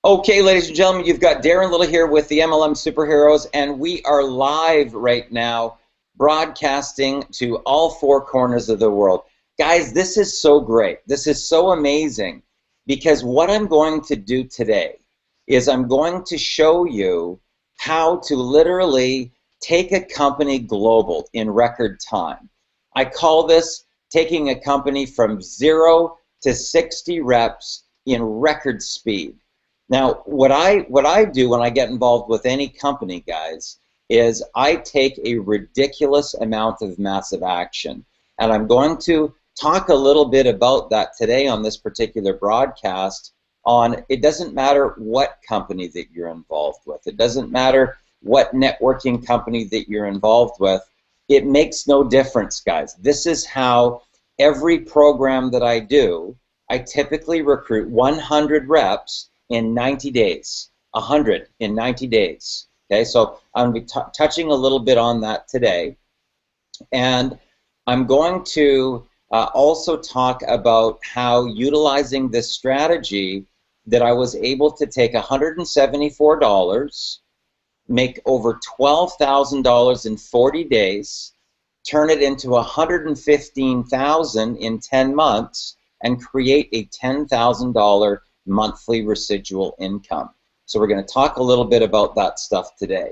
Okay, ladies and gentlemen, you've got Darren Little here with the MLM Superheroes, and we are live right now, broadcasting to all four corners of the world. Guys, this is so great. This is so amazing, because what I'm going to do today is I'm going to show you how to literally take a company global in record time. I call this taking a company from 0 to 60 reps in record speed. Now, what I do when I get involved with any company, guys, is I take a ridiculous amount of massive action. And I'm going to talk a little bit about that today on this particular broadcast. On it doesn't matter what company that you're involved with. It doesn't matter what networking company that you're involved with. It makes no difference, guys. This is how every program that I do, I typically recruit 100 reps in 90 days, 100 in 90 days. Okay, so I'm going to be touching a little bit on that today. And I'm going to also talk about how utilizing this strategy that I was able to take $174, make over $12,000 in 40 days, turn it into $115,000 in 10 months, and create a $10,000 monthly residual income. So we're going to talk a little bit about that stuff today.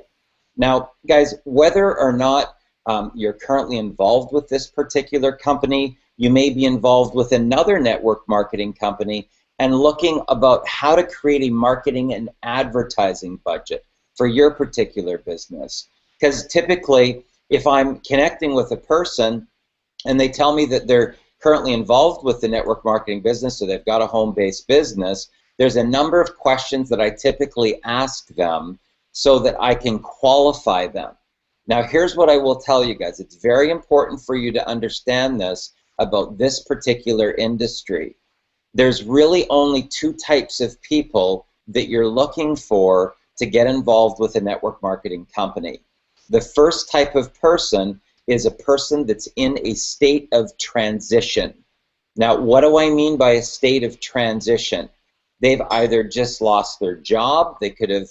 Now, guys, whether or not you're currently involved with this particular company, you may be involved with another network marketing company and looking about how to create a marketing and advertising budget for your particular business. Because typically, if I'm connecting with a person and they tell me that they're currently involved with the network marketing business, so they've got a home-based business, there's a number of questions that I typically ask them so that I can qualify them. Now, here's what I will tell you guys. It's very important for you to understand this about this particular industry. There's really only two types of people that you're looking for to get involved with a network marketing company. The first type of person is a person that's in a state of transition. Now, what do I mean by a state of transition? They've either just lost their job, they could have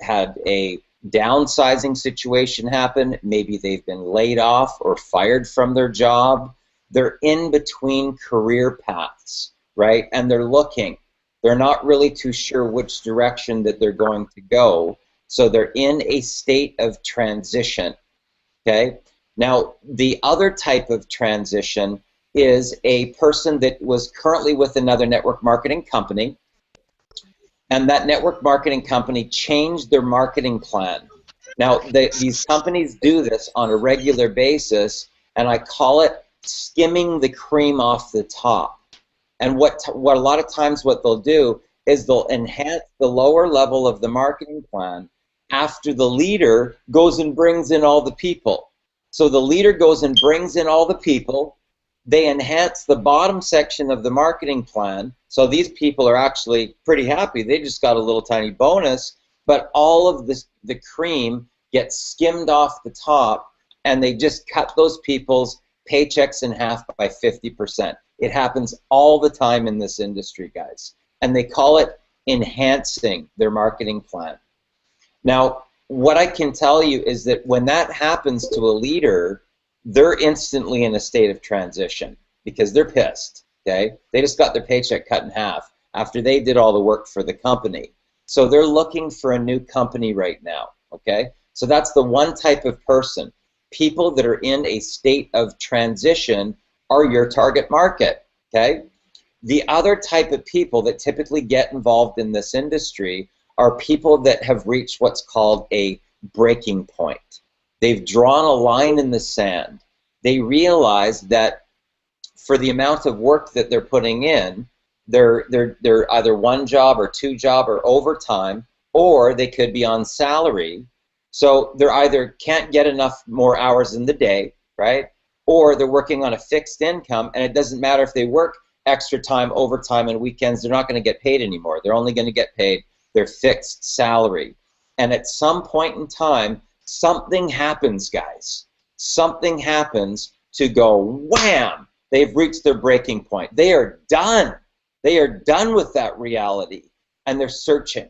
had a downsizing situation happen, maybe they've been laid off or fired from their job. They're in between career paths, right? And they're looking. They're not really too sure which direction that they're going to go, so they're in a state of transition, okay? Now, the other type of transition is a person that was currently with another network marketing company, and that network marketing company changed their marketing plan. Now, these companies do this on a regular basis, and I call it skimming the cream off the top. And what a lot of times what they'll do is they'll enhance the lower level of the marketing plan after the leader goes and brings in all the people. So the leader goes and brings in all the people. They enhance the bottom section of the marketing plan. So these people are actually pretty happy. They just got a little tiny bonus, but all of this, the cream gets skimmed off the top, and they just cut those people's paychecks in half by 50%. It happens all the time in this industry, guys. And they call it enhancing their marketing plan. Now, what I can tell you is that when that happens to a leader, they're instantly in a state of transition because they're pissed, okay? They just got their paycheck cut in half after they did all the work for the company. So they're looking for a new company right now, okay? So that's the one type of person. People that are in a state of transition are your target market, okay? The other type of people that typically get involved in this industry are people that have reached what's called a breaking point. They've drawn a line in the sand. They realize that for the amount of work that they're putting in, they're either one job or two job or overtime, or they could be on salary. So they're either can't get enough more hours in the day, right? Or they're working on a fixed income, and it doesn't matter if they work extra time, overtime, and weekends, they're not going to get paid anymore. They're only going to get paid their fixed salary. And at some point in time, something happens, guys. Something happens to go wham! They've reached their breaking point. They are done. They are done with that reality. and they're searching.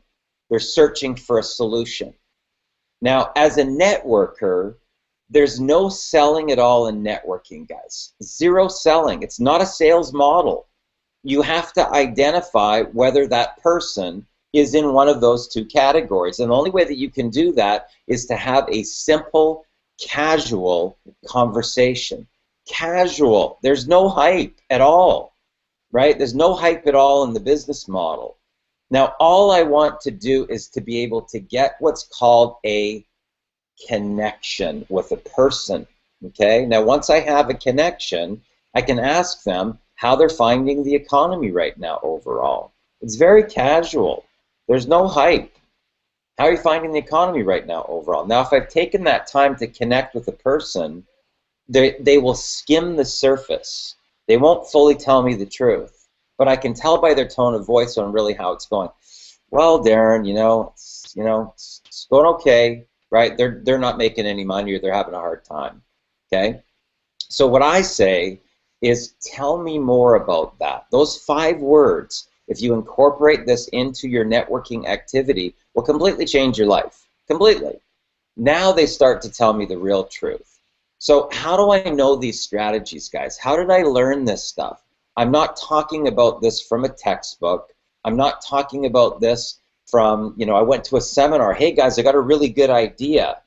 They're searching for a solution. Now, as a networker, there's no selling at all in networking, guys. Zero selling. It's not a sales model. You have to identify whether that person is in one of those two categories. And the only way that you can do that is to have a simple, casual conversation. Casual. There's no hype at all, right? There's no hype at all in the business model. Now, all I want to do is to be able to get what's called a connection with a person, okay? Now, once I have a connection, I can ask them how they're finding the economy right now overall. It's very casual. There's no hype. How are you finding the economy right now overall? Now, if I've taken that time to connect with a person, they will skim the surface. They won't fully tell me the truth, but I can tell by their tone of voice on really how it's going. Well, Darren, it's going okay, right? They're not making any money, or they're having a hard time, okay? So what I say is, tell me more about that. Those 5 words, if you incorporate this into your networking activity, will completely change your life, completely. Now they start to tell me the real truth. So how do I know these strategies, guys? How did I learn this stuff? I'm not talking about this from a textbook. I'm not talking about this from, I went to a seminar. Hey, guys, I got a really good idea.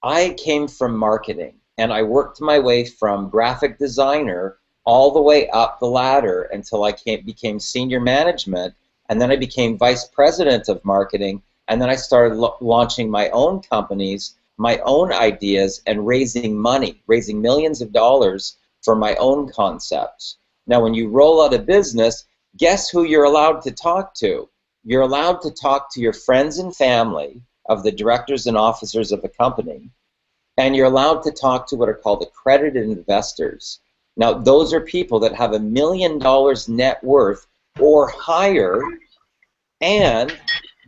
I came from marketing, and I worked my way from graphic designer all the way up the ladder until I became senior management, and then I became vice president of marketing, and then I started launching my own companies, my own ideas, and raising money, raising millions of dollars for my own concepts. Now, when you roll out a business, guess who you're allowed to talk to? You're allowed to talk to your friends and family of the directors and officers of a company, and you're allowed to talk to what are called accredited investors. Now, those are people that have $1 million net worth or higher, and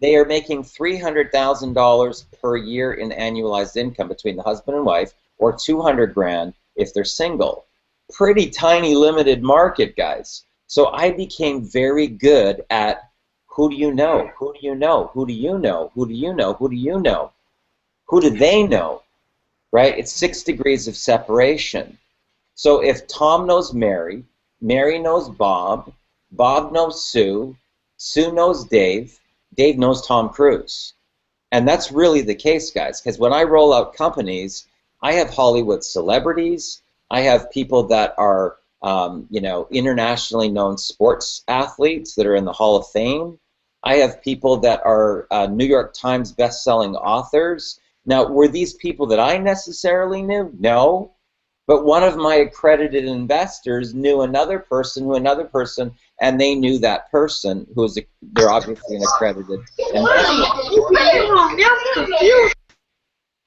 they are making $300,000 per year in annualized income between the husband and wife, or 200 grand if they're single. Pretty tiny limited market, guys. So I became very good at who do you know? Who do you know? Who do you know? Who do you know? Who do you know? Who do they know? Right? It's 6 degrees of separation. So if Tom knows Mary, Mary knows Bob, Bob knows Sue, Sue knows Dave, Dave knows Tom Cruise. And that's really the case, guys, because when I roll out companies, I have Hollywood celebrities, I have people that are internationally known sports athletes that are in the Hall of Fame. I have people that are New York Times best-selling authors. Now, were these people that I necessarily knew? No. But one of my accredited investors knew another person, and they knew that person they're obviously an accredited investor.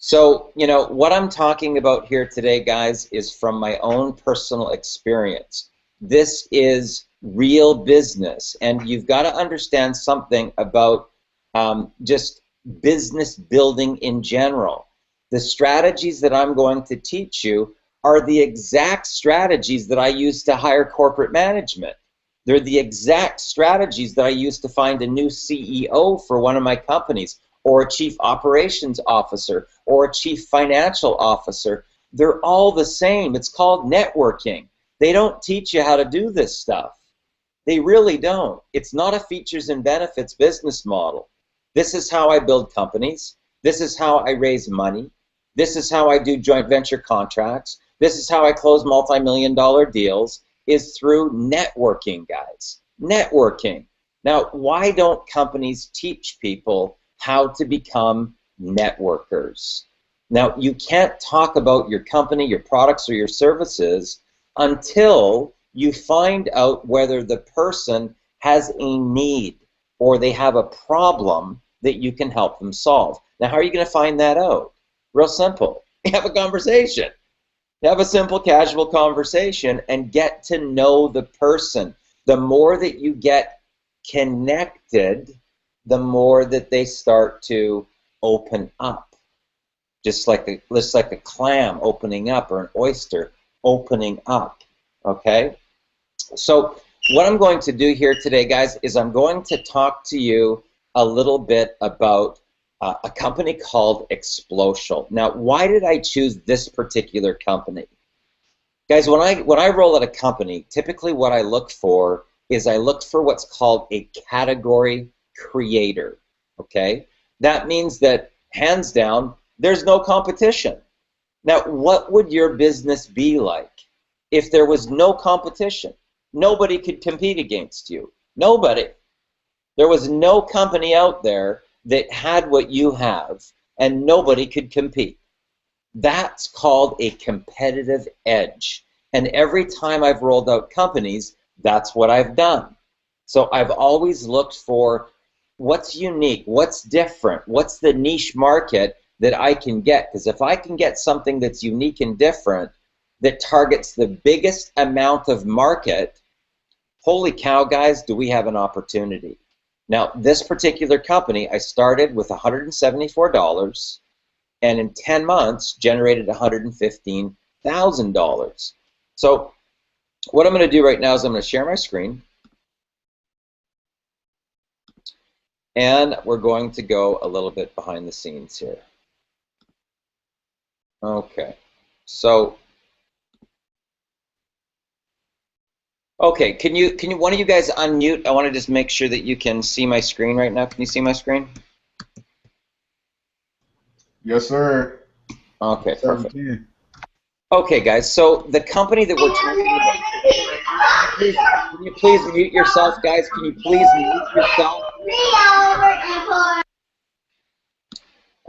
So, what I'm talking about here today, guys, is from my own personal experience. This is real business, and you've got to understand something about just business building in general. The strategies that I'm going to teach you are the exact strategies that I use to hire corporate management. They're the exact strategies that I use to find a new CEO for one of my companies, or a chief operations officer, or a chief financial officer. They're all the same. It's called networking. They don't teach you how to do this stuff. They really don't. It's not a features and benefits business model. This is how I build companies. This is how I raise money. This is how I do joint venture contracts. This is how I close multi-million-dollar deals, is through networking, guys. Networking. Now, why don't companies teach people how to become networkers? Now, you can't talk about your company, your products, or your services until you find out whether the person has a need or they have a problem that you can help them solve. Now, how are you going to find that out? Real simple. You have a conversation. Have a simple, casual conversation and get to know the person. The more that you get connected, the more that they start to open up. Just like a clam opening up, or an oyster opening up. Okay? So what I'm going to do here today, guys, is I'm going to talk to you a little bit about a company called Explocial. Now, why did I choose this particular company? Guys, when I roll at a company, typically what I look for is I look for what's called a category creator, okay? That means that, hands down, there's no competition. Now, what would your business be like if there was no competition? Nobody could compete against you. Nobody. There was no company out there that had what you have, and nobody could compete. That's called a competitive edge. And every time I've rolled out companies, that's what I've done. So I've always looked for what's unique, what's different, what's the niche market that I can get. Because if I can get something that's unique and different that targets the biggest amount of market, holy cow, guys, do we have an opportunity. Now, this particular company, I started with $174 and in 10 months generated $115,000. So what I'm going to do right now is I'm going to share my screen, and we're going to go a little bit behind the scenes here. Okay, so okay, can you one of you guys unmute? I want to just make sure that you can see my screen right now. Can you see my screen? Yes, sir. Okay, perfect. Okay, guys, so the company that we're talking about, can you please mute yourself, guys? Can you please mute yourself?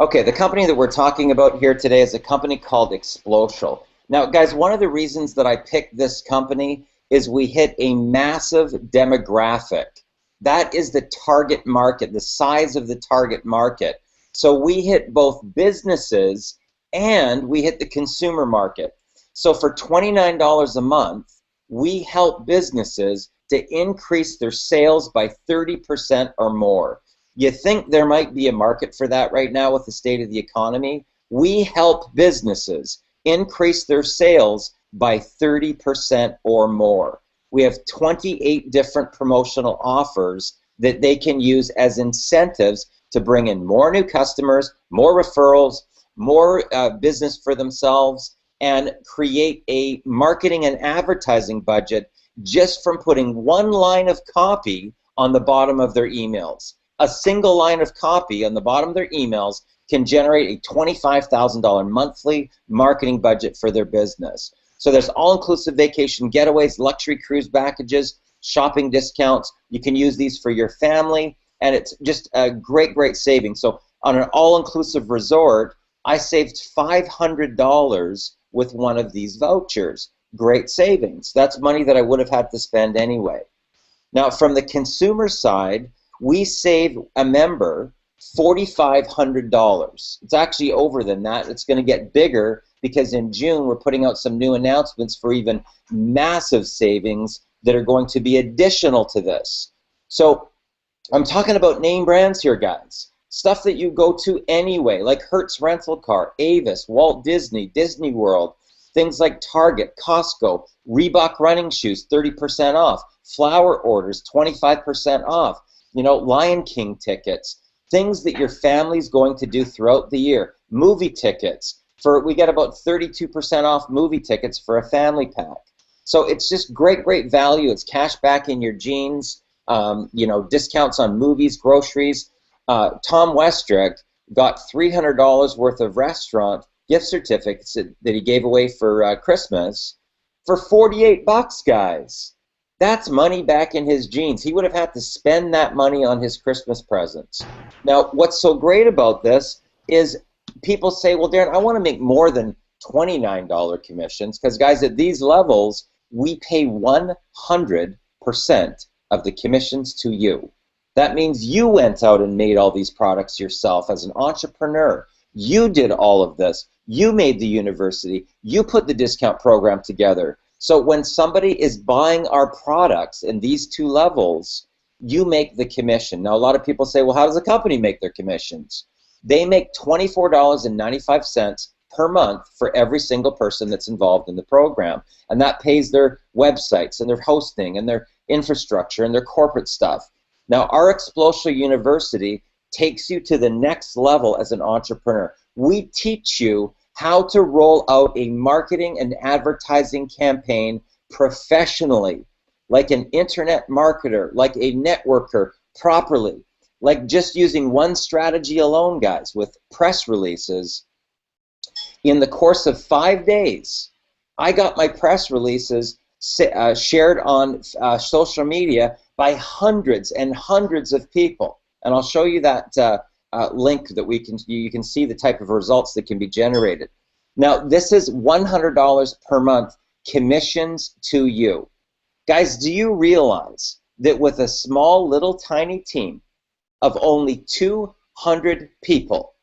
Okay, the company that we're talking about here today is a company called Explocial. Now, guys, one of the reasons that I picked this company is we hit a massive demographic. That is the target market, the size of the target market. So we hit both businesses and we hit the consumer market. So for $29 a month, we help businesses to increase their sales by 30% or more. You think there might be a market for that right now with the state of the economy? We help businesses increase their sales by 30% or more. We have 28 different promotional offers that they can use as incentives to bring in more new customers, more referrals, more business for themselves, and create a marketing and advertising budget just from putting one line of copy on the bottom of their emails. A single line of copy on the bottom of their emails can generate a $25,000 monthly marketing budget for their business. So there's all-inclusive vacation getaways, luxury cruise packages, shopping discounts. You can use these for your family, and it's just a great, great saving. So on an all-inclusive resort, I saved $500 with one of these vouchers. Great savings. That's money that I would have had to spend anyway. Now, from the consumer side, we save a member $4,500. It's actually over than that. It's going to get bigger because in June we're putting out some new announcements for even massive savings that are going to be additional to this. So I'm talking about name brands here, guys. Stuff that you go to anyway, like Hertz Rental Car, Avis, Walt Disney, Disney World, things like Target, Costco, Reebok running shoes, 30% off, flower orders, 25% off, you know, Lion King tickets, things that your family's going to do throughout the year, movie tickets. We get about 32% off movie tickets for a family pack. So it's just great, great value. It's cash back in your jeans, you know, discounts on movies, groceries. Tom Westrick got $300 worth of restaurant gift certificates that he gave away for Christmas for 48 bucks, guys. That's money back in his jeans. He would have had to spend that money on his Christmas presents. Now, what's so great about this is people say, well, Darren, I want to make more than $29 commissions because, guys, at these levels, we pay 100% of the commissions to you. That means you went out and made all these products yourself as an entrepreneur. You did all of this. You made the university. You put the discount program together. So when somebody is buying our products in these two levels, you make the commission. Now, a lot of people say, well, how does a company make their commissions? They make $24.95 per month for every single person that's involved in the program. And that pays their websites and their hosting and their infrastructure and their corporate stuff. Now, our Explosive University takes you to the next level as an entrepreneur. We teach you how to roll out a marketing and advertising campaign professionally, like an internet marketer, like a networker, properly, like just using one strategy alone, guys, with press releases. In the course of 5 days, I got my press releases shared on social media by hundreds and hundreds of people. And I'll show you that link that you can see the type of results that can be generated. Now, this is $100 per month commissions to you. Guys, do you realize that with a small little tiny team of only 200 people,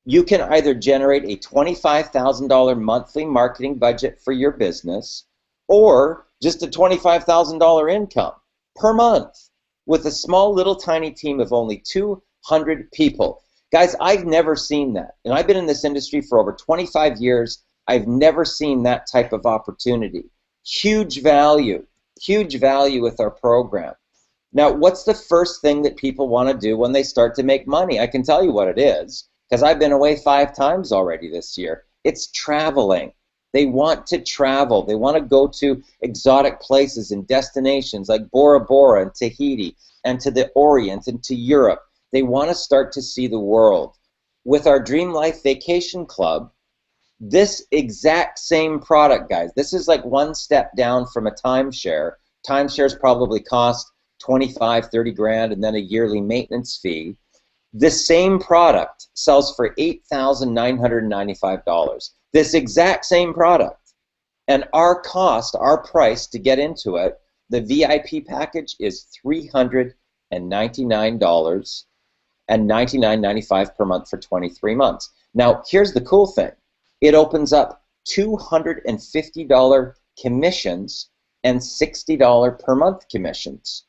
you can either generate a $25,000 monthly marketing budget for your business or just a $25,000 income per month with a small little tiny team of only 200 people. Guys, I've never seen that. And I've been in this industry for over 25 years. I've never seen that type of opportunity. Huge value with our program. Now, what's the first thing that people want to do when they start to make money? I can tell you what it is, because I've been away 5 times already this year. It's traveling. They want to travel. They want to go to exotic places and destinations like Bora Bora and Tahiti and to the Orient and to Europe. They want to start to see the world. With our Dream Life Vacation Club, this exact same product, guys, this is like one step down from a timeshare. Timeshares probably cost 25, 30 grand and then a yearly maintenance fee. This same product sells for $8,995. This exact same product. And our cost, our price to get into it, the VIP package is $399 and $99.95 per month for 23 months. Now, here's the cool thing. It opens up $250 commissions and $60 per month commissions.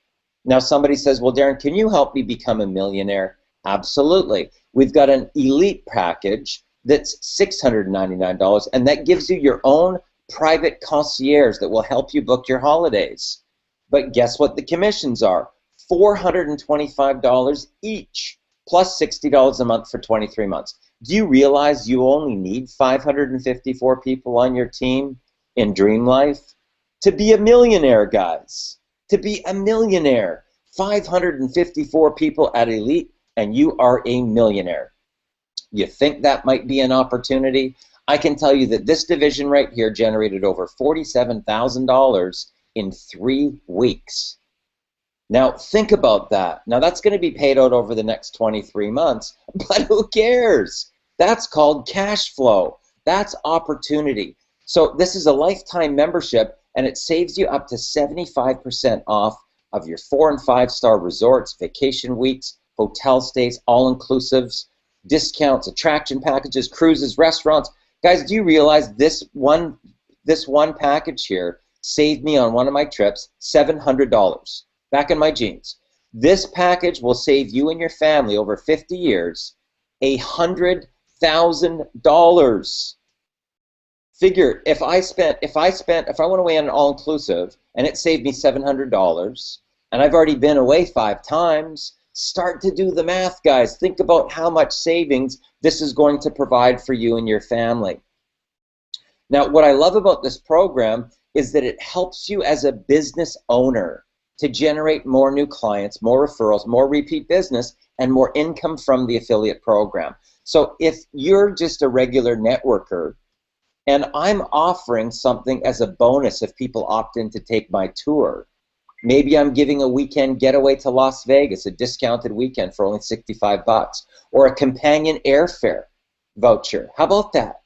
Now, somebody says, well, Darren, can you help me become a millionaire? Absolutely. We've got an elite package that's $699, and that gives you your own private concierge that will help you book your holidays. But guess what the commissions are? $425 each, plus $60 a month for 23 months. Do you realize you only need 554 people on your team in Dream Life to be a millionaire, guys? To be a millionaire. 554 people at Elite, and you are a millionaire. You think that might be an opportunity? I can tell you that this division right here generated over $47,000 in 3 weeks. Now, think about that. Now, that's going to be paid out over the next 23 months, but who cares? That's called cash flow. That's opportunity. So this is a lifetime membership, and it saves you up to 75% off of your 4- and 5-star resorts, vacation weeks, hotel stays, all-inclusives, discounts, attraction packages, cruises, restaurants. Guys, do you realize this one package here saved me on one of my trips $700 back in my jeans? This package will save you and your family over 50 years $100,000. Figure if I went away on an all-inclusive and it saved me $700, and I've already been away 5 times. Start to do the math, guys. Think about how much savings this is going to provide for you and your family. Now, what I love about this program is that it helps you as a business owner to generate more new clients, more referrals, more repeat business, and more income from the affiliate program. So if you're just a regular networker, and I'm offering something as a bonus if people opt in to take my tour, maybe I'm giving a weekend getaway to Las Vegas, a discounted weekend for only $65, or a companion airfare voucher. How about that?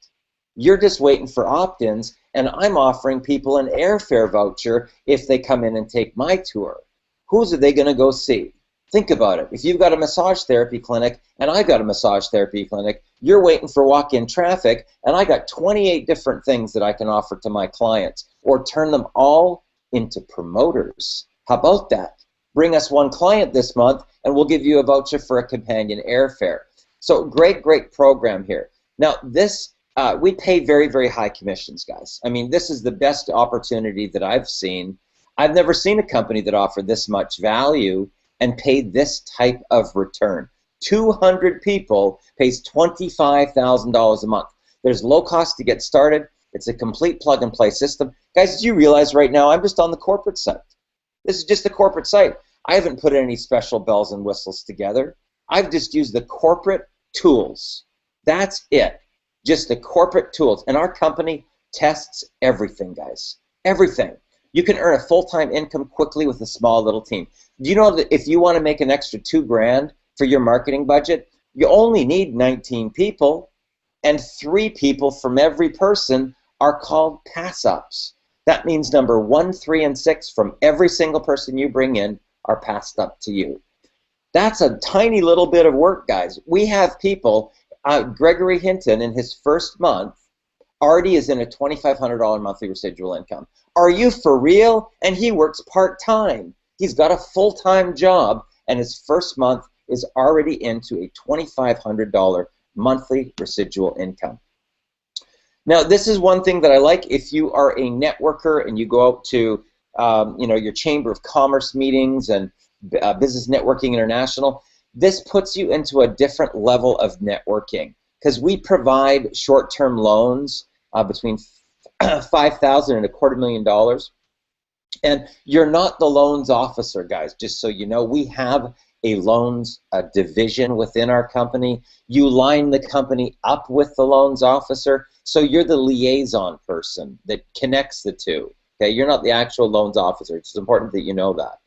You're just waiting for opt-ins, and I'm offering people an airfare voucher if they come in and take my tour. Who's are they going to go see? Think about it. If you've got a massage therapy clinic and I've got a massage therapy clinic, you're waiting for walk-in traffic, and I got 28 different things that I can offer to my clients, or turn them all into promoters. How about that? Bring us one client this month and we'll give you a voucher for a companion airfare. So great program here. Now this, we pay very, very high commissions, guys. I mean, this is the best opportunity that I've seen. I've never seen a company that offered this much value and paid this type of return. 200 people pays $25,000 a month. There's low cost to get started. It's a complete plug-and-play system. Guys, do you realize right now I'm just on the corporate site? This is just the corporate site. I haven't put any special bells and whistles together. I've just used the corporate tools. That's it. Just the corporate tools. And our company tests everything, guys. Everything. You can earn a full-time income quickly with a small little team. Do you know that if you want to make an extra $2,000 for your marketing budget, you only need 19 people, and 3 people from every person are called pass-ups. That means number 1, 3, and 6 from every single person you bring in are passed up to you. That's a tiny little bit of work, guys. We have people, Gregory Hinton, in his first month, already is in a $2,500 monthly residual income. Are you for real? And he works part-time. He's got a full-time job, and his first month is already into a $2,500 monthly residual income. Now, this is one thing that I like. If you are a networker and you go out to your Chamber of Commerce meetings and Business Networking International, this puts you into a different level of networking because we provide short-term loans between $5,000 and $250,000. And you're not the loans officer, guys, just so you know. We have a loans division within our company. You line the company up with the loans officer, so you're the liaison person that connects the two. Okay, you're not the actual loans officer. It's important that you know that.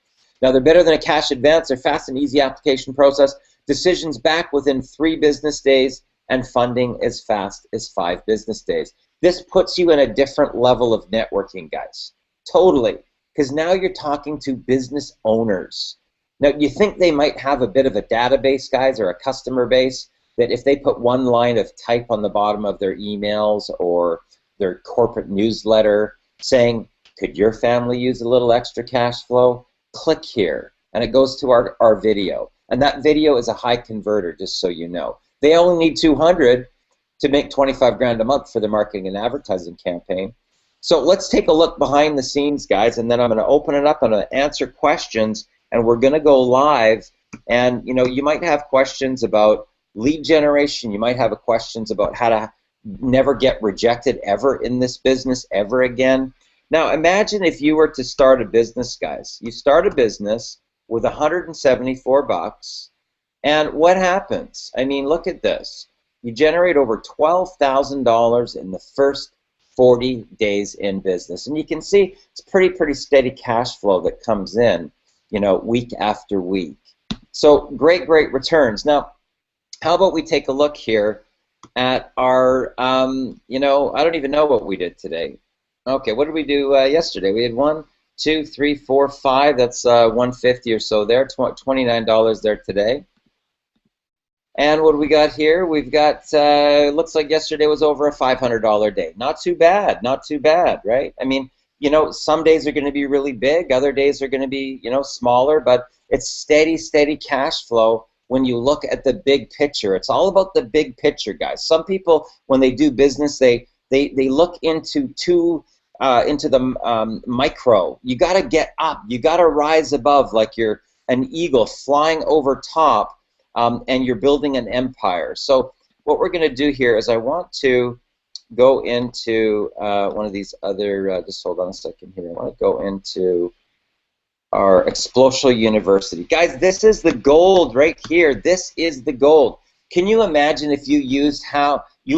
Now, they're better than a cash advance. They're fast and easy application process. Decisions back within 3 business days, and funding as fast as 5 business days. This puts you in a different level of networking, guys. Totally. Because now you're talking to business owners. Now, you think they might have a bit of a database, guys, or a customer base, that if they put one line of type on the bottom of their emails or their corporate newsletter saying, could your family use a little extra cash flow? Click here, and it goes to our video. And that video is a high converter, just so you know. They only need 200 to make 25 grand a month for their marketing and advertising campaign. So let's take a look behind the scenes, guys, and then I'm going to open it up and I'm going to answer questions, and we're going to go live. And you might have questions about lead generation. You might have questions about how to never get rejected ever in this business ever again. Now, imagine if you were to start a business, guys. You start a business with $174, and what happens? I mean, look at this. You generate over $12,000 in the first 40 days in business, and you can see it's pretty steady cash flow that comes in, week after week. So great returns. Now, how about we take a look here at our, I don't even know what we did today. Okay, what did we do yesterday? We had 1, 2, 3, 4, 5. That's 150 or so there. $29 there today. And what do we got here? We've got, looks like yesterday was over a $500 day. Not too bad, right? I mean, some days are going to be really big, other days are going to be, smaller, but it's steady cash flow when you look at the big picture. It's all about the big picture, guys. Some people, when they do business, they look into the micro. You got to get up. You got to rise above like you're an eagle flying over top. And you're building an empire. So what we're going to do here is I want to go into one of these other, just hold on a second here. I want to go into our Explosial University. Guys, this is the gold right here. This is the gold. Can you imagine if you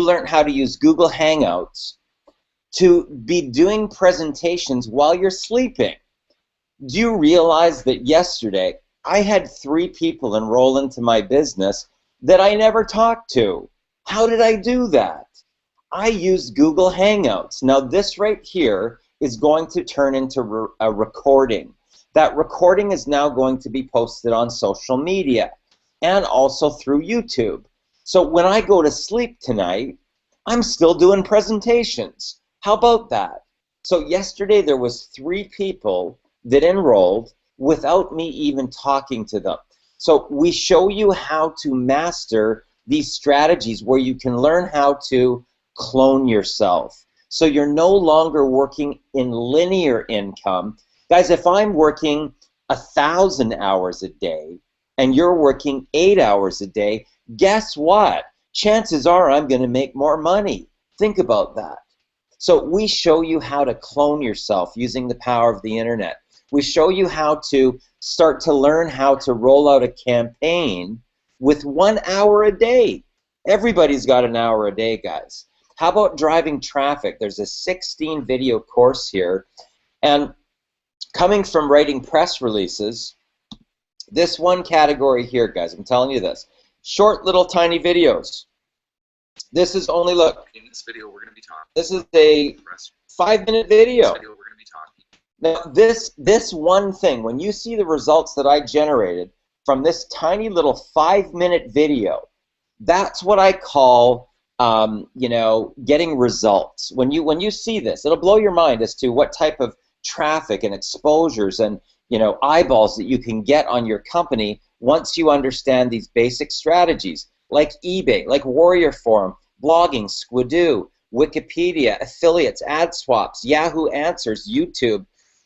learned how to use Google Hangouts to be doing presentations while you're sleeping? Do you realize that yesterday I had 3 people enroll into my business that I never talked to? How did I do that? I used Google Hangouts. Now this right here is going to turn into a recording. That recording is now going to be posted on social media and also through YouTube. So when I go to sleep tonight, I'm still doing presentations. How about that? So yesterday there was 3 people that enrolled without me even talking to them. So we show you how to master these strategies where you can learn how to clone yourself. So you're no longer working in linear income. Guys, if I'm working 1,000 hours a day and you're working 8 hours a day, guess what? Chances are I'm going to make more money. Think about that. So we show you how to clone yourself using the power of the internet. We show you how to start to learn how to roll out a campaign with 1 hour a day. Everybody's got an hour a day, guys. How about driving traffic? There's a 16 video course here. And coming from writing press releases, this one category here, guys, I'm telling you this, short little tiny videos. This is only, look, In this video, we're going to be talking. this is a 5-minute video. In this video, we're going to be talking. Now, this one thing, when you see the results that I generated from this tiny little 5-minute video, that's what I call, you know, getting results. When you see this, it'll blow your mind as to what type of traffic and exposures and, you know, eyeballs that you can get on your company once you understand these basic strategies, like eBay, like Warrior Forum, blogging, Squidoo, Wikipedia, affiliates, ad swaps, Yahoo Answers, YouTube.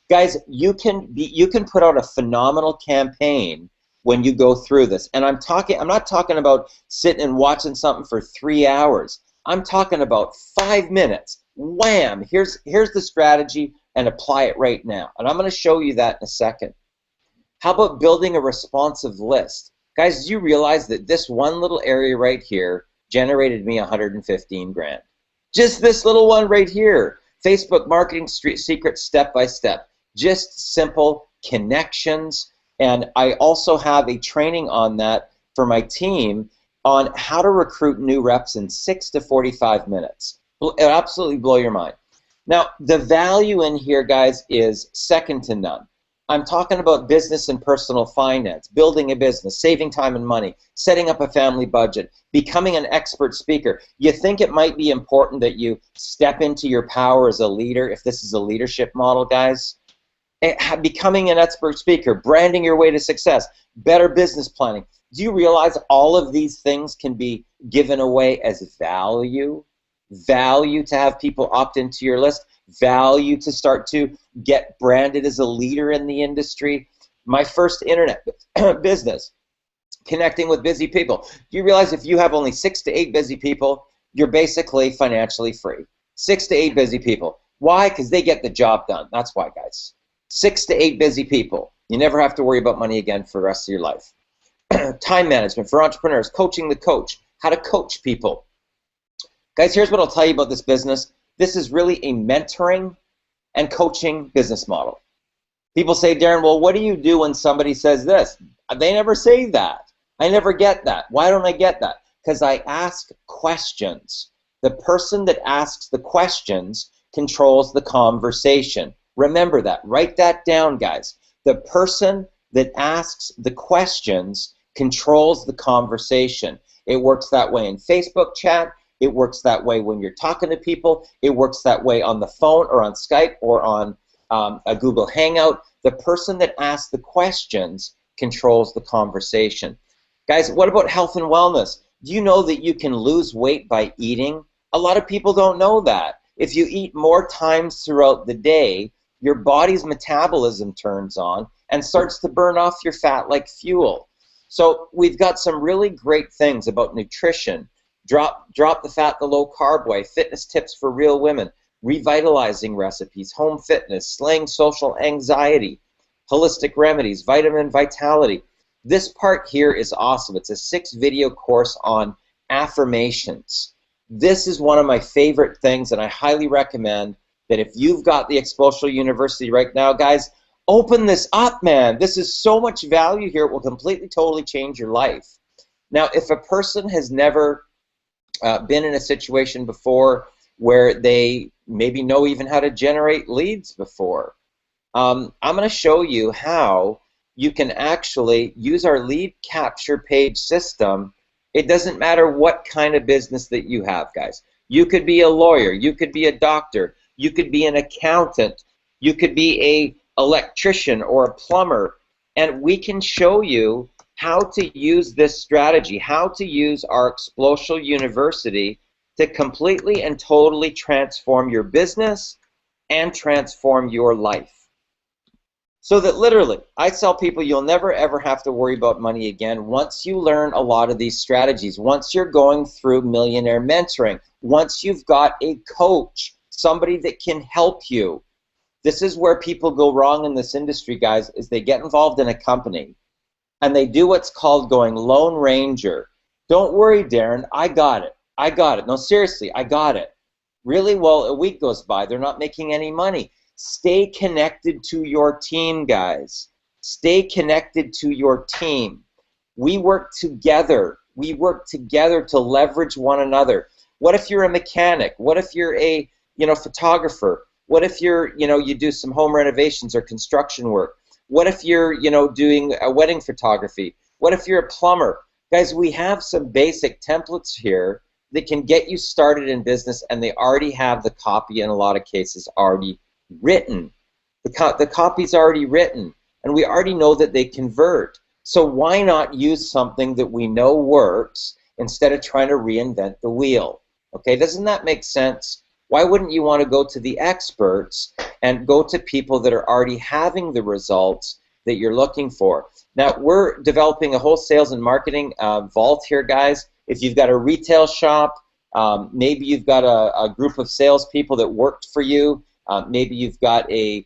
Guys, you can put out a phenomenal campaign when you go through this. And I'm not talking about sitting and watching something for 3 hours. I'm talking about 5 minutes. Wham! Here's the strategy, and apply it right now. And I'm going to show you that in a second. How about building a responsive list? Guys, do you realize that this one little area right here generated me 115 grand? Just this little one right here. Facebook marketing secrets step by step. Just simple connections. And I also have a training on that for my team on how to recruit new reps in 6 to 45 minutes. It'll absolutely blow your mind. Now, the value in here, guys, is second to none. I'm talking about business and personal finance, building a business, saving time and money, setting up a family budget, becoming an expert speaker. You think it might be important that you step into your power as a leader, if this is a leadership model, guys? Becoming an expert speaker, branding your way to success, better business planning. Do you realize all of these things can be given away as value? Value to have people opt into your list, value to start to get branded as a leader in the industry. My first internet business, connecting with busy people. Do you realize if you have only 6 to 8 busy people, you're basically financially free? 6 to 8 busy people. Why? Because they get the job done. That's why, guys. 6 to 8 busy people. You never have to worry about money again for the rest of your life. Time management for entrepreneurs, coaching the coach, how to coach people. Guys, here's what I'll tell you about this business. This is really a mentoring and coaching business model. People say, Darren, well, what do you do when somebody says this? They never say that. I never get that. Why don't I get that? Because I ask questions. The person that asks the questions controls the conversation. Remember that. Write that down, guys. The person that asks the questions controls the conversation. It works that way in Facebook chat. It works that way when you're talking to people. It works that way on the phone or on Skype or on a Google Hangout. The person that asks the questions controls the conversation. Guys, what about health and wellness? Do you know that you can lose weight by eating? A lot of people don't know that. If you eat more times throughout the day, your body's metabolism turns on and starts to burn off your fat like fuel. So we've got some really great things about nutrition. Drop the fat the low carb way, fitness tips for real women, revitalizing recipes, home fitness, slaying social anxiety, holistic remedies, vitamin vitality. This part here is awesome. It's a 6-video course on affirmations. This is one of my favorite things, and I highly recommend that if you've got the Exponential University right now, guys, open this up, man. This is so much value here. It will completely, totally change your life. Now, if a person has never been in a situation before where they maybe know even how to generate leads before, I'm going to show you how you can actually use our lead capture page system. It doesn't matter what kind of business that you have, guys. You could be a lawyer, you could be a doctor, you could be an accountant, you could be an electrician or a plumber, and we can show you how to use this strategy, how to use our Exponential University to completely and totally transform your business and transform your life. So that literally, I tell people you'll never ever have to worry about money again once you learn a lot of these strategies, once you're going through millionaire mentoring, once you've got a coach, somebody that can help you. This is where people go wrong in this industry, guys, is they get involved in a company and they do what's called going Lone Ranger. Don't worry, Darren, I got it. I got it. No, seriously, I got it. Really? Well, a week goes by. They're not making any money. Stay connected to your team, guys. Stay connected to your team. We work together. We work together to leverage one another. What if you're a mechanic? What if you're a photographer? What if you're you do some home renovations or construction work? What if you're doing a wedding photography? What if you're a plumber? Guys, we have some basic templates here that can get you started in business, and they already have the copy in a lot of cases already written. The copy's already written, and we already know that they convert. So why not use something that we know works instead of trying to reinvent the wheel? Okay, doesn't that make sense? Why wouldn't you want to go to the experts and go to people that are already having the results that you're looking for? Now, we're developing a whole sales and marketing vault here, guys. If you've got a retail shop, maybe you've got a group of salespeople that worked for you, maybe you've got a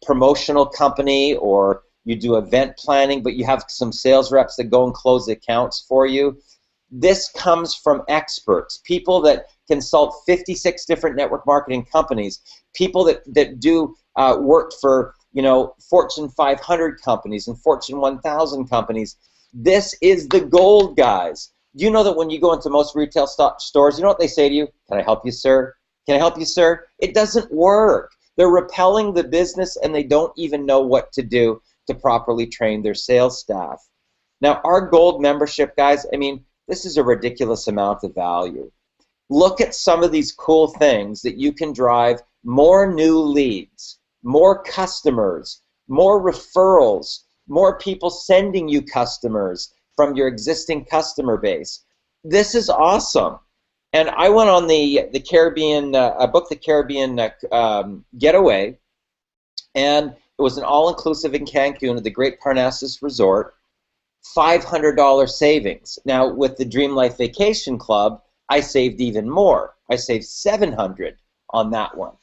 promotional company, or you do event planning, but you have some sales reps that go and close accounts for you. This comes from experts, people that consult 56 different network marketing companies, people that do work for Fortune 500 companies and Fortune 1000 companies. This is the gold, guys. Do you know that when you go into most retail stores, you know what they say to you? Can I help you, sir? Can I help you, sir? It doesn't work. They're repelling the business, and they don't even know what to do to properly train their sales staff. Now, our gold membership, guys, I mean, this is a ridiculous amount of value. Look at some of these cool things that you can drive more new leads, more customers, more referrals, more people sending you customers from your existing customer base. This is awesome. And I went on the Caribbean, I booked the Caribbean getaway, and it was an all-inclusive in Cancun at the Great Parnassus Resort, $500 savings. Now, with the Dream Life Vacation Club, I saved even more. I saved $700 on that one.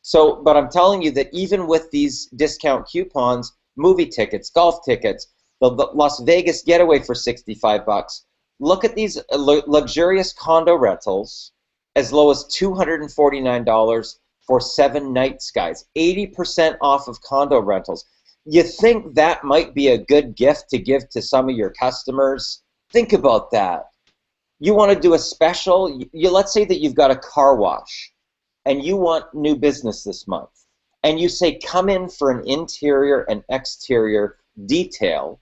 So, but I'm telling you that even with these discount coupons, movie tickets, golf tickets, the Las Vegas getaway for $65, look at these luxurious condo rentals as low as $249 for 7 nights, guys. 80% off of condo rentals. You think that might be a good gift to give to some of your customers? Think about that. You want to do a special, let's say that you've got a car wash and you want new business this month, and you say come in for an interior and exterior detail,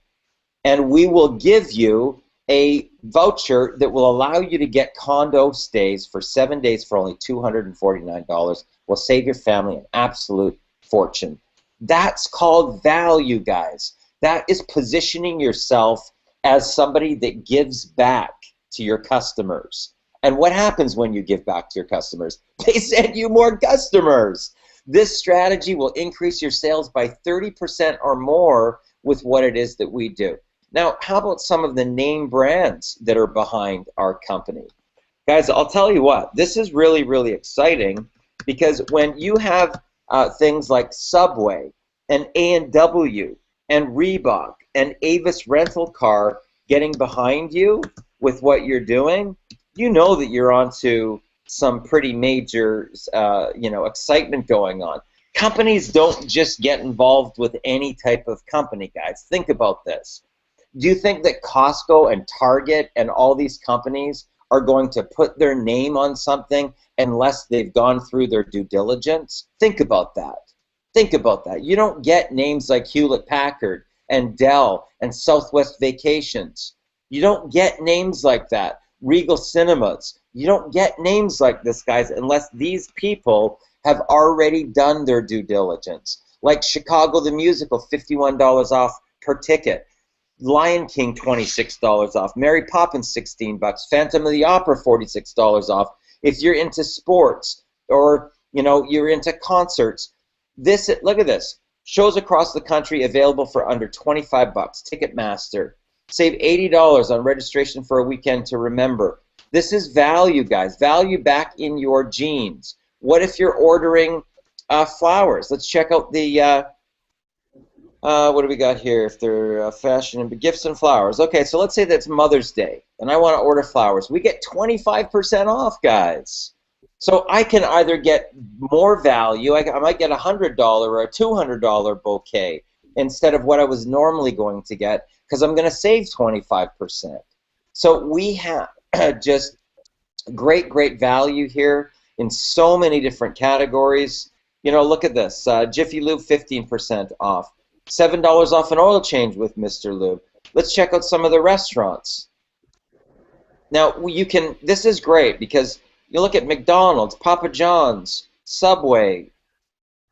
and we will give you a voucher that will allow you to get condo stays for 7 days for only $249. Will save your family an absolute fortune. That's called value, guys. That is positioning yourself as somebody that gives back to your customers. And what happens when you give back to your customers? They send you more customers. This strategy will increase your sales by 30% or more with what it is that we do. Now, how about some of the name brands that are behind our company? Guys, I'll tell you what, this is really, really exciting, because when you have things like Subway and A&W and Reebok and Avis Rental Car getting behind you with what you're doing, you know that you're onto some pretty major excitement going on. Companies don't just get involved with any type of company, guys. Think about this. Do you think that Costco and Target and all these companies are going to put their name on something unless they've gone through their due diligence? Think about that. Think about that. You don't get names like Hewlett-Packard and Dell and Southwest Vacations. You don't get names like that. Regal Cinemas. You don't get names like this, guys, unless these people have already done their due diligence. Like Chicago the Musical, $51 off per ticket. Lion King, $26 off. Mary Poppins, $16. Phantom of the Opera, $46 off. If you're into sports or you're into concerts, look at this. Shows across the country available for under 25 bucks. Ticketmaster. Save $80 on registration for a weekend to remember. This is value, guys. Value back in your jeans. What if you're ordering flowers? Let's check out the, what do we got here? If they're fashion and gifts and flowers. Okay, so let's say that's Mother's Day, and I want to order flowers. We get 25% off, guys. So I can either get more value, I might get a $100 or a $200 bouquet instead of what I was normally going to get, because I'm going to save 25%. So we have just great value here in so many different categories. You know, look at this. Jiffy Lube, 15% off. $7 off an oil change with Mr. Lube. Let's check out some of the restaurants. Now, you can, this is great because you look at McDonald's, Papa John's, Subway.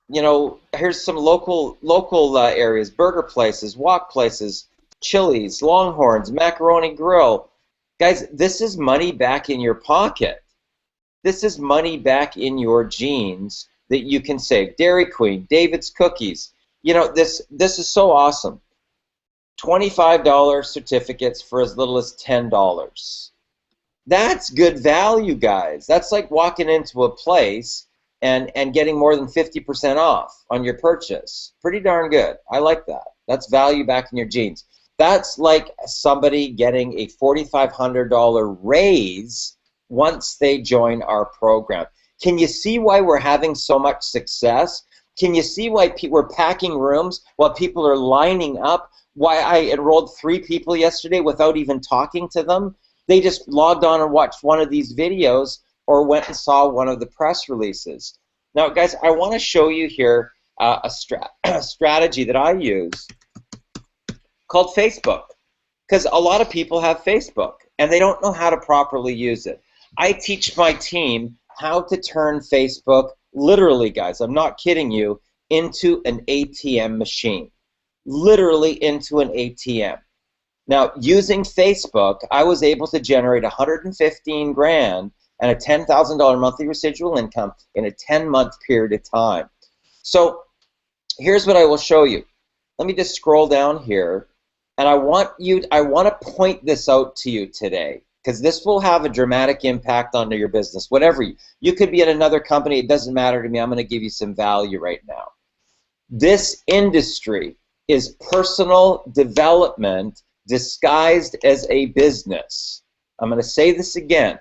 You know, here's some local areas, burger places, walk places, Chili's, Longhorns, Macaroni Grill. Guys, this is money back in your pocket. This is money back in your jeans that you can save. Dairy Queen, David's Cookies. You know, this is so awesome. $25 certificates for as little as $10. That's good value, guys. That's like walking into a place and getting more than 50% off on your purchase. Pretty darn good. I like that. That's value back in your jeans. That's like somebody getting a $4,500 raise once they join our program. Can you see why we're having so much success? Can you see why we're packing rooms while people are lining up? Why I enrolled 3 people yesterday without even talking to them? They just logged on and watched one of these videos or went and saw one of the press releases. Now, guys, I want to show you here a strategy that I use called Facebook, because a lot of people have Facebook and they don't know how to properly use it. I teach my team how to turn Facebook, literally, guys, I'm not kidding you, into an ATM machine. Literally into an ATM. Now, using Facebook, I was able to generate $115 grand and a $10,000 monthly residual income in a 10-month period of time. So here's what I will show you. Let me just scroll down here, and I want to point this out to you today, because this will have a dramatic impact on your business. Whatever you could be at another company, it doesn't matter to me. I'm going to give you some value right now. This industry is personal development disguised as a business. I'm going to say this again.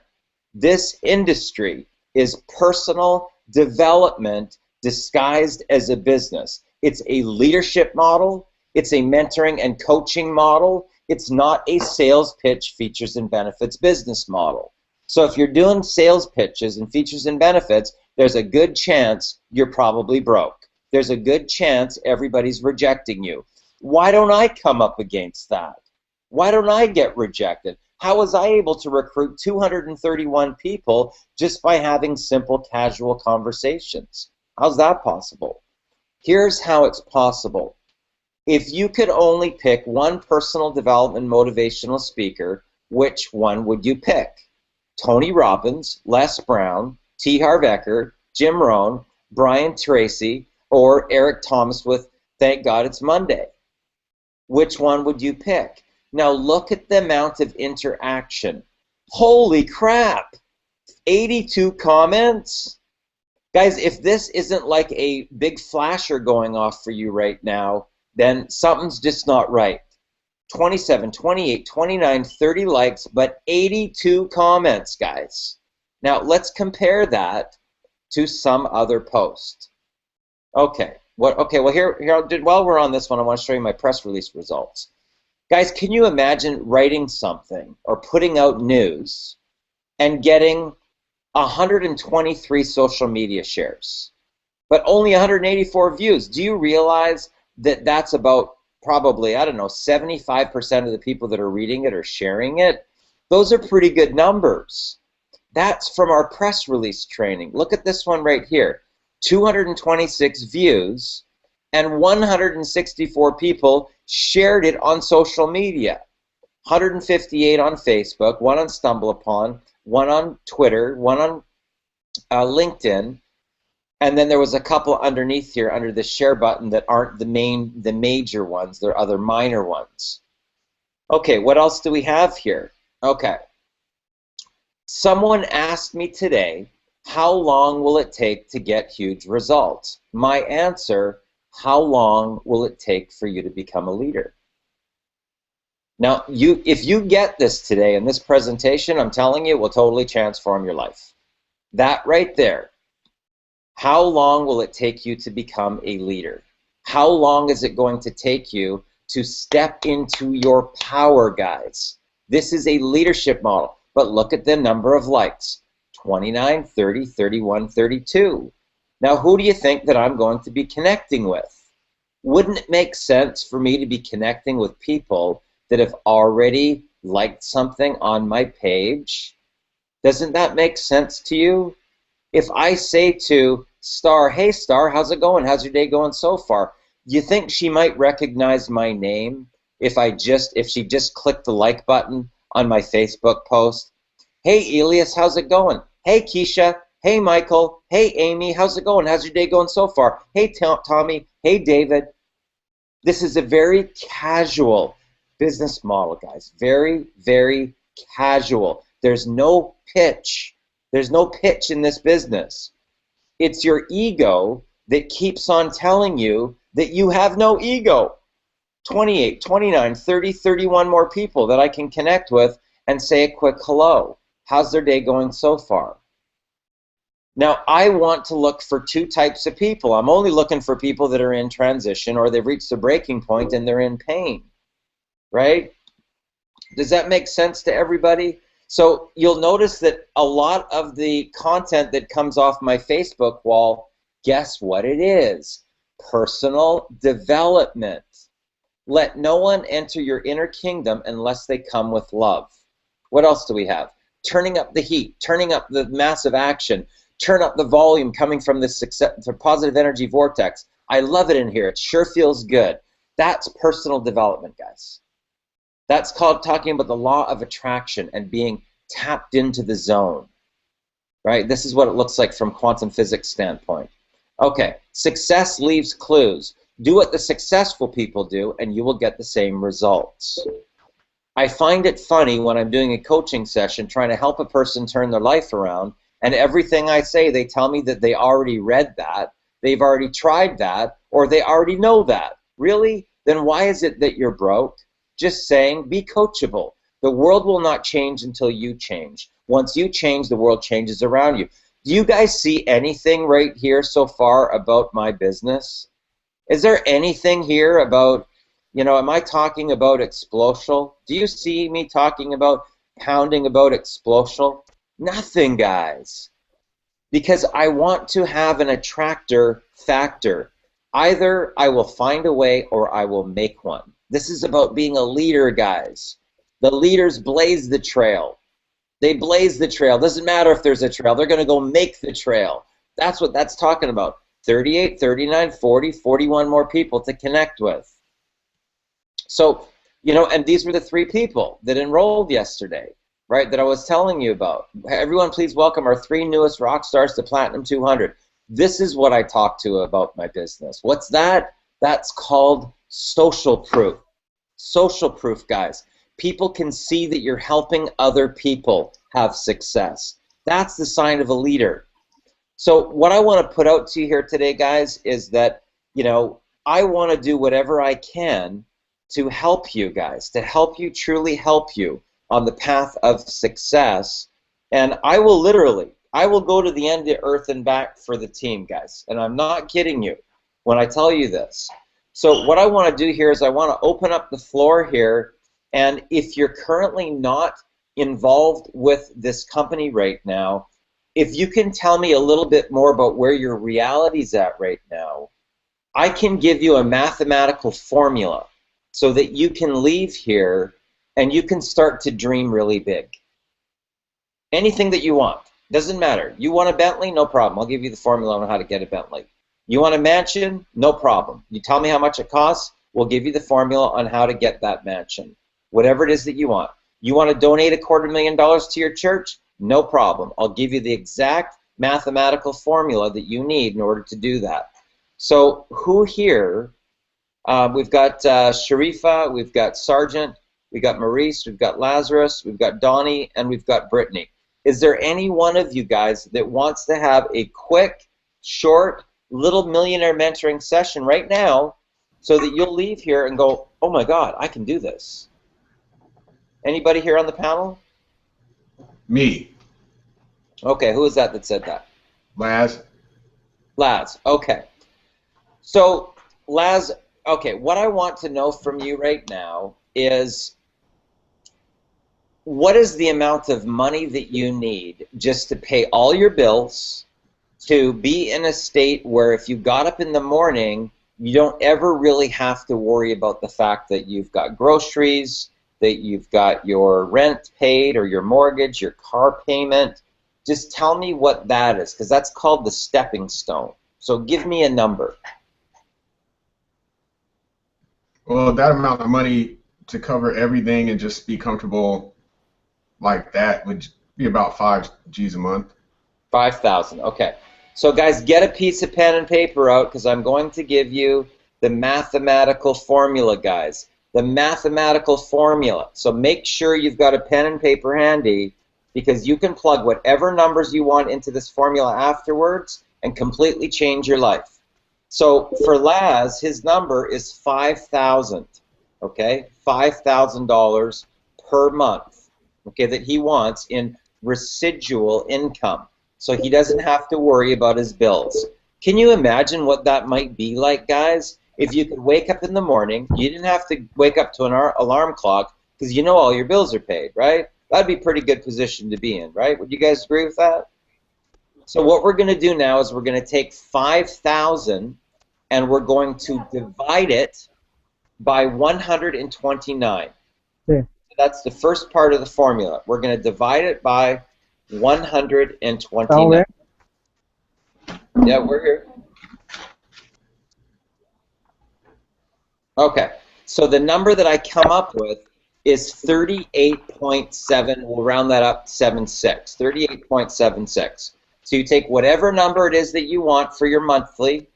This industry is personal development disguised as a business. It's a leadership model. It's a mentoring and coaching model. It's not a sales pitch, features and benefits business model. So if you're doing sales pitches and features and benefits, there's a good chance you're probably broke. There's a good chance everybody's rejecting you. Why don't I come up against that? Why don't I get rejected? How was I able to recruit 231 people just by having simple, casual conversations? How's that possible? Here's how it's possible. If you could only pick one personal development motivational speaker, which one would you pick? Tony Robbins, Les Brown, T. Harv Eker, Jim Rohn, Brian Tracy, or Eric Thomas with Thank God It's Monday? Which one would you pick? Now look at the amount of interaction. Holy crap! 82 comments? Guys, if this isn't like a big flasher going off for you right now, then something's just not right. 27, 28, 29, 30 likes, but 82 comments, guys. Now let's compare that to some other post. Okay, well here while we're on this one, I want to show you my press release results. Guys, can you imagine writing something or putting out news and getting 123 social media shares, but only 184 views? Do you realize that that's about probably, I don't know, 75% of the people that are reading it or sharing it? Those are pretty good numbers. That's from our press release training. Look at this one right here. 226 views and 164 people shared it on social media. 158 on Facebook, 1 on StumbleUpon, 1 on Twitter, 1 on LinkedIn. And then there was a couple underneath here under the share button that aren't the major ones. They're other minor ones. Okay, what else do we have here? Okay. Someone asked me today, how long will it take to get huge results? My answer, how long will it take for you to become a leader? Now, if you get this today in this presentation, I'm telling you, it will totally transform your life. That right there. How long will it take you to become a leader? How long is it going to take you to step into your power, guys? This is a leadership model, but look at the number of likes. 29, 30, 31, 32. Now, who do you think that I'm going to be connecting with? Wouldn't it make sense for me to be connecting with people that have already liked something on my page? Doesn't that make sense to you? If I say to Star, hey Star, how's it going? How's your day going so far? Do you think she might recognize my name if she just clicked the like button on my Facebook post? Hey Elias, how's it going? Hey Keisha, hey Michael, hey Amy, how's it going? How's your day going so far? Hey Tommy, hey David. This is a very casual business model, guys. Very, very casual. There's no pitch. There's no pitch in this business. It's your ego that keeps on telling you that you have no ego. 28, 29, 30, 31 more people that I can connect with and say a quick hello. How's their day going so far? Now, I want to look for two types of people. I'm only looking for people that are in transition or they've reached the breaking point and they're in pain, right? Does that make sense to everybody? So you'll notice that a lot of the content that comes off my Facebook wall, guess what it is? Personal development. Let no one enter your inner kingdom unless they come with love. What else do we have? Turning up the heat, turning up the massive action, turn up the volume coming from this positive energy vortex. I love it in here. It sure feels good. That's personal development, guys. That's called talking about the law of attraction and being tapped into the zone, right? This is what it looks like from quantum physics standpoint. Okay, success leaves clues. Do what the successful people do and you will get the same results. I find it funny when I'm doing a coaching session trying to help a person turn their life around, and everything I say, they tell me that they already read that, they've already tried that, or they already know that. Really? Then why is it that you're broke? Just saying, be coachable. The world will not change until you change. Once you change, the world changes around you. Do you guys see anything right here so far about my business? Is there anything here about, am I talking about explosial? Do you see me talking about pounding about explosial? Nothing, guys. Because I want to have an attractor factor. Either I will find a way or I will make one. This is about being a leader, guys. The leaders blaze the trail. They blaze the trail. Doesn't matter if there's a trail. They're going to go make the trail. That's what that's talking about. 38, 39, 40, 41 more people to connect with. So, and these were the 3 people that enrolled yesterday, right, that I was telling you about. Everyone, please welcome our 3 newest rock stars to Platinum 200. This is what I talk to about my business. What's that? That's called social proof. Social proof, guys. People can see that you're helping other people have success. That's the sign of a leader. So what I want to put out to you here today, guys, is that, I want to do whatever I can to help you guys, to help you, truly help you on the path of success. And I will go to the end of the earth and back for the team, guys. And I'm not kidding you when I tell you this. So what I want to do here is I want to open up the floor here. And if you're currently not involved with this company right now, if you can tell me a little bit more about where your reality's at right now, I can give you a mathematical formula so that you can leave here and you can start to dream really big. Anything that you want. Doesn't matter. You want a Bentley? No problem. I'll give you the formula on how to get a Bentley. You want a mansion? No problem. You tell me how much it costs, we'll give you the formula on how to get that mansion. Whatever it is that you want. You want to donate $250,000 to your church? No problem. I'll give you the exact mathematical formula that you need in order to do that. So who here, we've got Sharifa, we've got Sargent, we've got Maurice, we've got Lazarus, we've got Donnie, and we've got Brittany. Is there any one of you guys that wants to have a quick, short, little millionaire mentoring session right now so that you'll leave here and go, oh my God, I can do this? Anybody here on the panel? Me. Okay, who is that said that? Laz. Laz, okay. So, Laz, okay, what I want to know from you right now is what is the amount of money that you need just to pay all your bills, to be in a state where if you got up in the morning, you don't ever really have to worry about the fact that you've got groceries, that you've got your rent paid or your mortgage, your car payment. Just tell me what that is, because that's called the stepping stone. So give me a number. Well, that amount of money to cover everything and just be comfortable like that would be about 5 G's a month. 5,000, okay. So guys, get a piece of pen and paper out because I'm going to give you the mathematical formula, guys. The mathematical formula. So make sure you've got a pen and paper handy because you can plug whatever numbers you want into this formula afterwards and completely change your life. So for Laz, his number is 5,000, okay? $5,000 per month, okay, that he wants in residual income. So he doesn't have to worry about his bills. Can you imagine what that might be like, guys? If you could wake up in the morning, you didn't have to wake up to an alarm clock because you know all your bills are paid, right? That'd be a pretty good position to be in, right? Would you guys agree with that? So what we're going to do now is we're going to take 5,000 and we're going to divide it by 129. Yeah. That's the first part of the formula. We're going to divide it by 129. All right. Yeah, we're here. Okay, so the number that I come up with is 38.7, we'll round that up, 76, 38.76. So you take whatever number it is that you want for your monthly,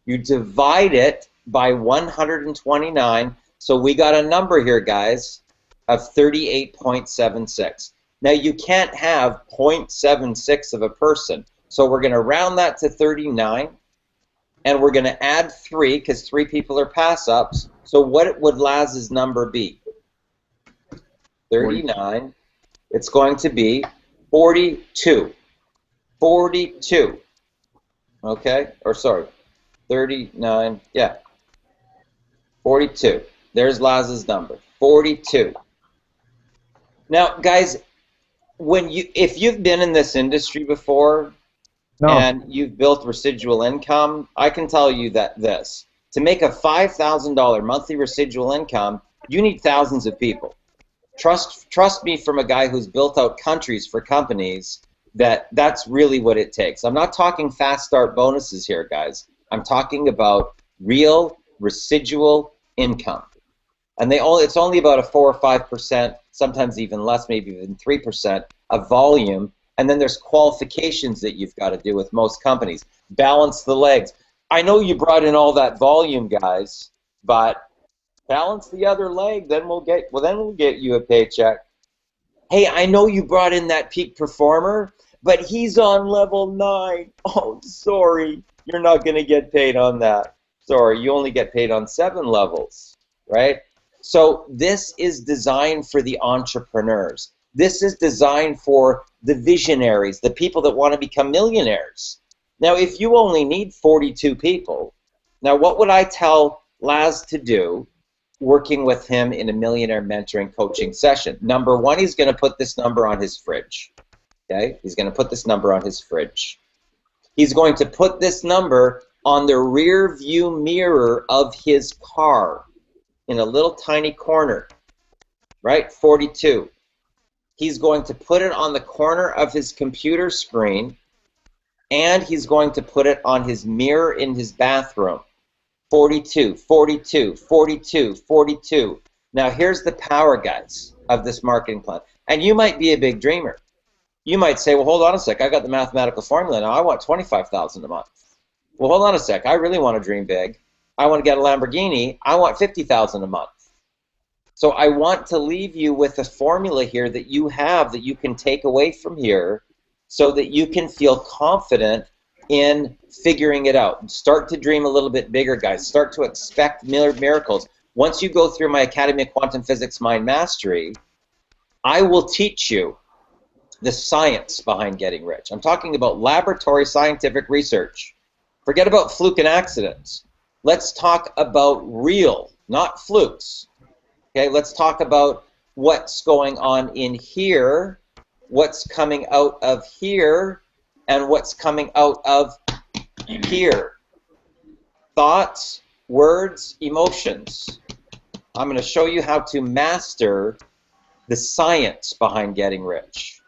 you divide it by 129, so we got a number here, guys, of 38.76. Now you can't have 0.76 of a person, so we're going to round that to 39, and we're going to add 3 because 3 people are pass-ups. So what would Laz's number be? 39. It's going to be 42. 42. Okay? Or sorry, 39. Yeah. 42. There's Laz's number. 42. Now, guys, if you've been in this industry before, No. and you've built residual income, I can tell you that to make a $5,000 monthly residual income, you need thousands of people. Trust me from a guy who's built out countries for companies that's really what it takes. I'm not talking fast start bonuses here, guys. I'm talking about real residual income. And it's only about a 4 or 5%, sometimes even less, maybe even 3% of volume. And then there's qualifications that you've got to do with most companies. Balance the legs. I know you brought in all that volume, guys, but balance the other leg, then we'll get you a paycheck. Hey, I know you brought in that peak performer, but he's on level 9. Oh, sorry, you're not going to get paid on that. Sorry, you only get paid on 7 levels, right? So this is designed for the entrepreneurs. This is designed for the visionaries, the people that want to become millionaires. Now, if you only need 42 people, now what would I tell Laz to do working with him in a millionaire mentoring coaching session? Number 1, he's going to put this number on his fridge. Okay? He's going to put this number on his fridge. He's going to put this number on the rear view mirror of his car in a little tiny corner, right? 42. He's going to put it on the corner of his computer screen, and he's going to put it on his mirror in his bathroom. 42, 42, 42, 42. Now here's the power, guys, of this marketing plan. And you might be a big dreamer. You might say, well, hold on a sec. I got the mathematical formula now. I want 25,000 a month. Well, hold on a sec. I really want to dream big. I want to get a Lamborghini. I want 50,000 a month. So I want to leave you with a formula here that you have that you can take away from here so that you can feel confident in figuring it out. Start to dream a little bit bigger, guys. Start to expect miracles. Once you go through my Academy of Quantum Physics Mind Mastery, I will teach you the science behind getting rich. I'm talking about laboratory scientific research. Forget about fluke and accidents. Let's talk about real, not flukes. Okay, let's talk about what's going on in here, what's coming out of here, and what's coming out of here. Thoughts, words, emotions. I'm going to show you how to master the science behind getting rich.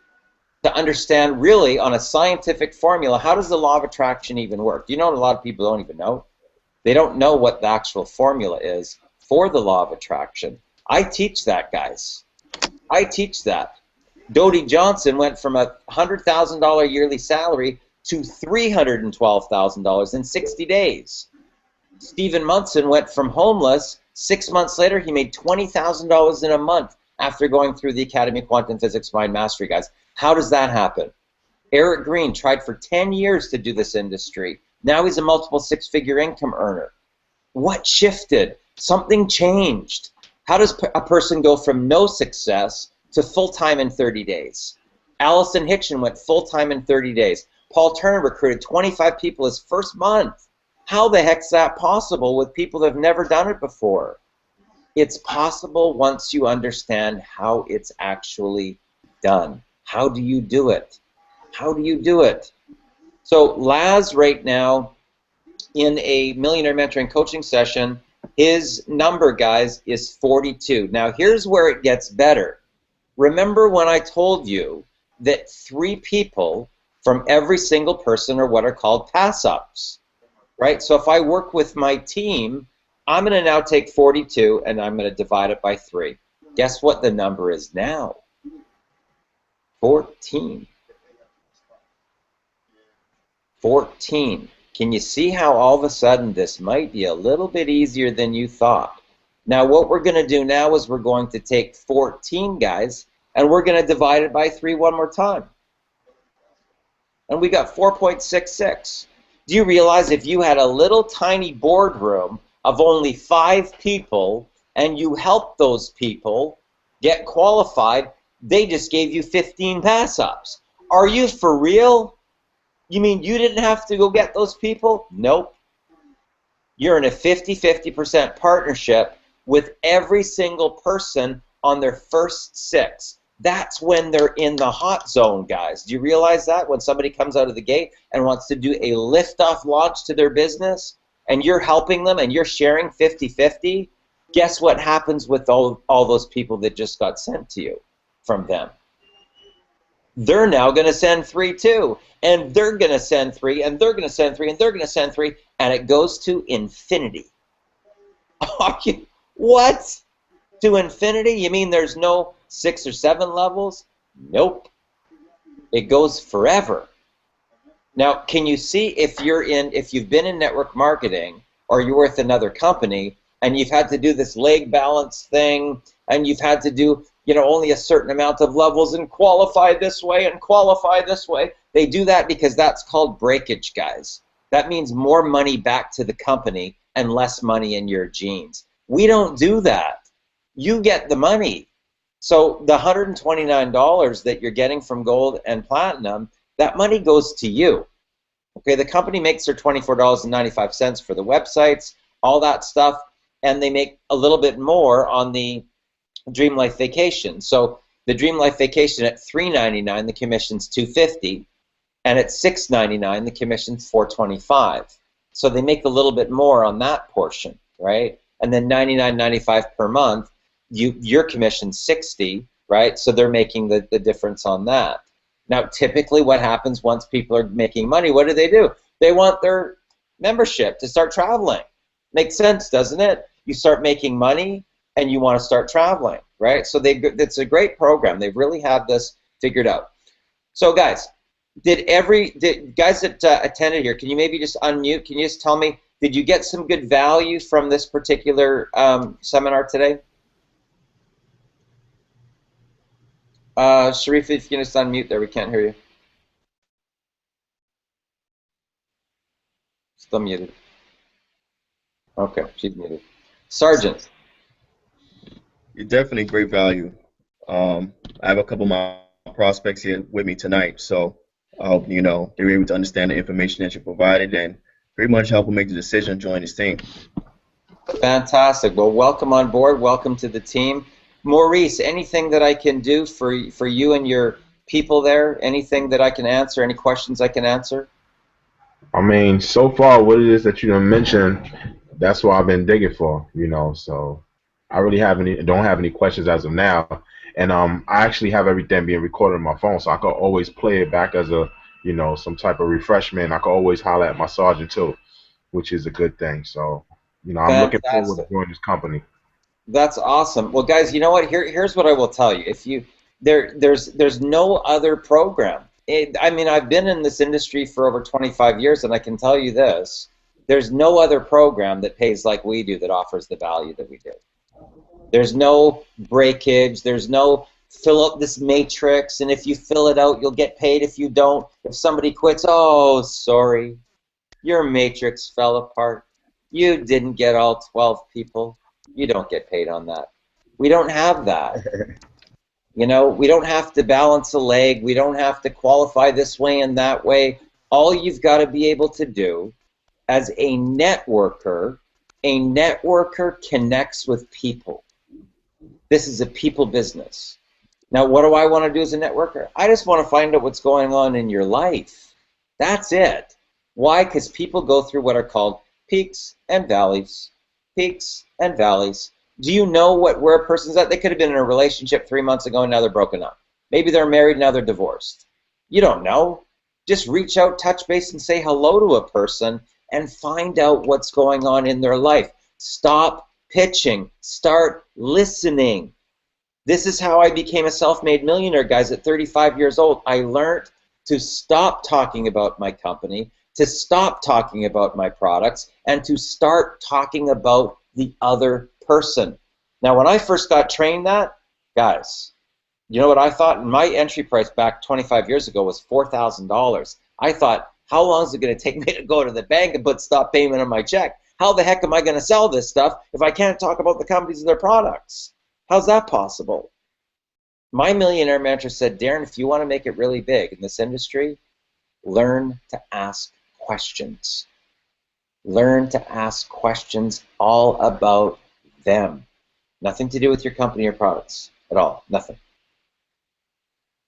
To understand really on a scientific formula, how does the law of attraction even work? Do you know what a lot of people don't even know? They don't know what the actual formula is for the law of attraction. I teach that, guys. I teach that. Dodie Johnson went from a $100,000 yearly salary to $312,000 in 60 days. Stephen Munson went from homeless. 6 months later, he made $20,000 in a month after going through the Academy of Quantum Physics Mind Mastery, guys. How does that happen? Eric Green tried for 10 years to do this industry. Now he's a multiple six-figure income earner. What shifted? Something changed. How does a person go from no success to full-time in 30 days? Allison Hitchin went full-time in 30 days. Paul Turner recruited 25 people his first month. How the heck's that possible with people that have never done it before? It's possible once you understand how it's actually done. How do you do it? How do you do it? So Laz right now in a Millionaire Mentoring Coaching session, his number, guys, is 42. Now here's where it gets better. Remember when I told you that 3 people from every single person are what are called pass-ups, right? So if I work with my team, I'm going to now take 42 and I'm going to divide it by 3. Guess what the number is now? 14. 14. Can you see how all of a sudden this might be a little bit easier than you thought? Now what we're going to do now is we're going to take 14, guys, and we're going to divide it by 3 one more time. And we got 4.66. Do you realize if you had a little tiny boardroom of only 5 people and you helped those people get qualified, they just gave you 15 pass-ups? Are you for real? You mean you didn't have to go get those people? Nope. You're in a 50-50% partnership with every single person on their first 6. That's when they're in the hot zone, guys. Do you realize that? When somebody comes out of the gate and wants to do a lift-off launch to their business, and you're helping them and you're sharing 50-50, guess what happens with all those people that just got sent to you from them? They're now going to send 3 too, and they're going to send 3, and they're going to send 3, and they're going to send 3, and it goes to infinity. What? To infinity? You mean there's no 6 or 7 levels? Nope. It goes forever. Now, can you see if you've been in network marketing or you're with another company and you've had to do this leg balance thing and you've had to do, only a certain amount of levels and qualify this way and qualify this way? They do that because that's called breakage, guys. That means more money back to the company and less money in your jeans. We don't do that. You get the money. So the $129 that you're getting from gold and platinum, that money goes to you. Okay, the company makes their $24.95 for the websites, all that stuff, and they make a little bit more on the Dream Life Vacation. So the Dream Life Vacation at $3.99, the commission's $2.50, and at $6.99, the commission's $4.25. So they make a little bit more on that portion, right? And then $99.95 per month, your commission's $60, right? So they're making the difference on that. Now, typically what happens once people are making money, what do? They want their membership to start traveling. Makes sense, doesn't it? You start making money and you want to start traveling, right? So it's a great program. They really have this figured out. So guys, did guys that attended here, can you maybe just unmute? Can you just tell me, did you get some good value from this particular seminar today? Sharif, if you can just unmute there, we can't hear you. Still muted. Okay, she's muted. Sergeant. You're definitely great value. I have a couple of my prospects here with me tonight, so I hope they're able to understand the information that you provided and pretty much help them make the decision to join this team. Fantastic. Well, welcome on board. Welcome to the team. Maurice, anything that I can do for you and your people there? Anything that I can answer? Any questions I can answer? I mean, so far, what it is that you done mentioned, that's what I've been digging for, so I really don't have any questions as of now. And I actually have everything being recorded on my phone, so I can always play it back as a, some type of refreshment. I can always holler at my sergeant too, which is a good thing. So, I'm looking forward to joining this company. That's awesome. Well, guys, you know what? Here's what I will tell you. If you there's no other program. I mean, I've been in this industry for over 25 years, and I can tell you this: there's no other program that pays like we do that offers the value that we do. There's no breakage. There's no fill up this matrix, and if you fill it out, you'll get paid. If you don't, if somebody quits, oh, sorry, your matrix fell apart. You didn't get all 12 people. You don't get paid on that. We don't have that. We don't have to balance a leg. We don't have to qualify this way and that way. All you've got to be able to do as a networker connects with people. This is a people business. Now, what do I want to do as a networker? I just want to find out what's going on in your life. That's it. Why? Because people go through what are called peaks and valleys. Peaks and valleys. Do you know where a person's at? They could have been in a relationship 3 months ago and now they're broken up. Maybe they're married, now they're divorced. You don't know. Just reach out, touch base, and say hello to a person and find out what's going on in their life. Stop pitching. Start listening. This is how I became a self-made millionaire, guys, at 35 years old. I learned to stop talking about my company, to stop talking about my products, and to start talking about the other person. Now, when I first got trained that, guys, you know what I thought? My entry price back 25 years ago was $4,000. I thought, how long is it going to take me to go to the bank and put stop payment on my check? How the heck am I going to sell this stuff if I can't talk about the companies and their products? How's that possible? My millionaire mentor said, Darren, if you want to make it really big in this industry, learn to ask questions. Learn to ask questions all about them. Nothing to do with your company or products at all. Nothing.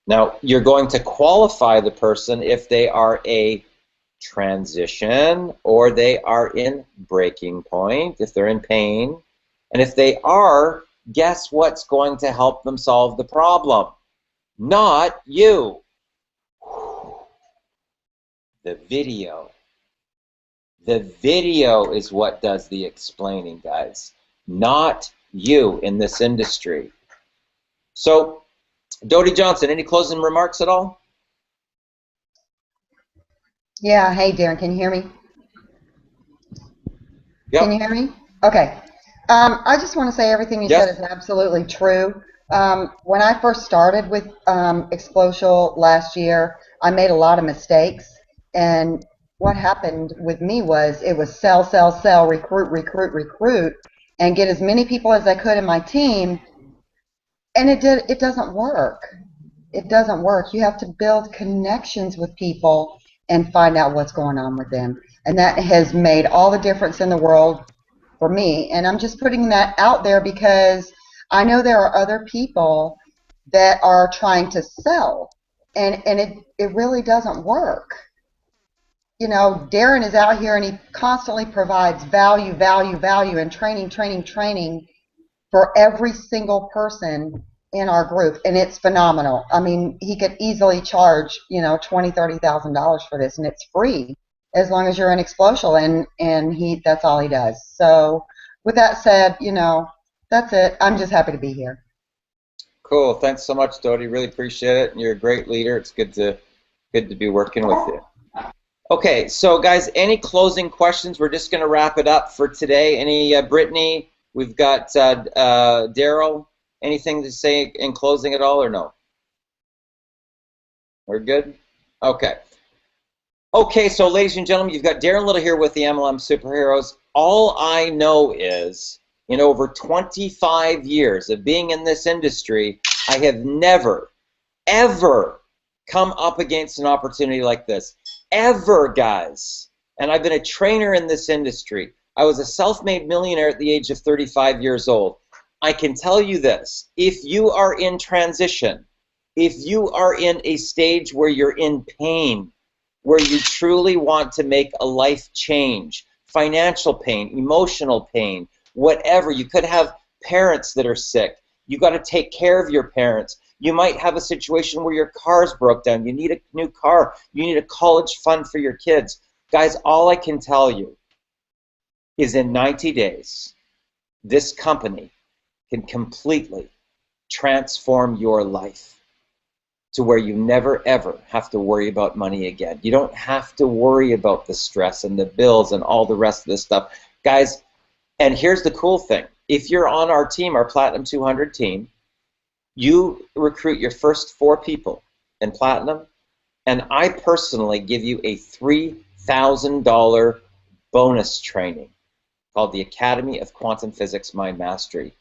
Now, you're going to qualify the person if they are a transition or they are in breaking point, if they're in pain. And if they are, guess what's going to help them solve the problem? Not you. The video. The video is what does the explaining, guys. Not you in this industry. So, Dodie Johnson, any closing remarks at all? Yeah, hey Darren, can you hear me? Yep. Can you hear me? Okay. I just want to say everything you said is absolutely true. When I first started with Explocial last year, I made a lot of mistakes, and what happened with me was it was sell, sell, sell, recruit, recruit, recruit, and get as many people as I could in my team, and it doesn't work. It doesn't work. You have to build connections with people and find out what's going on with them, and that has made all the difference in the world for me. And I'm just putting that out there because I know there are other people that are trying to sell, and it really doesn't work. You know, Darren is out here and he constantly provides value, value, value, and training, training, training for every single person in our group, and it's phenomenal. I mean, he could easily charge, $20,000, $30,000 for this, and it's free as long as you're in Explocial, and that's all he does. So with that said, that's it. I'm just happy to be here. Cool. Thanks so much, Dodie. Really appreciate it. And you're a great leader. It's good to be working with you. Okay, so guys, any closing questions? We're just going to wrap it up for today. Any Brittany? We've got Daryl. Anything to say in closing at all, or no? We're good? Okay. Okay, so ladies and gentlemen, you've got Darren Little here with the MLM Superheroes. All I know is, in over 25 years of being in this industry, I have never, ever come up against an opportunity like this. Ever, guys. And I've been a trainer in this industry. I was a self-made millionaire at the age of 35 years old. I can tell you this, if you are in transition, if you are in a stage where you're in pain, where you truly want to make a life change, financial pain, emotional pain, whatever, you could have parents that are sick, you got to take care of your parents. You might have a situation where your car's broke down, you need a new car, you need a college fund for your kids. Guys, all I can tell you is in 90 days, this company can completely transform your life to where you never ever have to worry about money again. You don't have to worry about the stress and the bills and all the rest of this stuff. Guys, and here's the cool thing. If you're on our team, our Platinum 200 team, you recruit your first 4 people in Platinum, and I personally give you a $3,000 bonus training called the Academy of Quantum Physics Mind Mastery.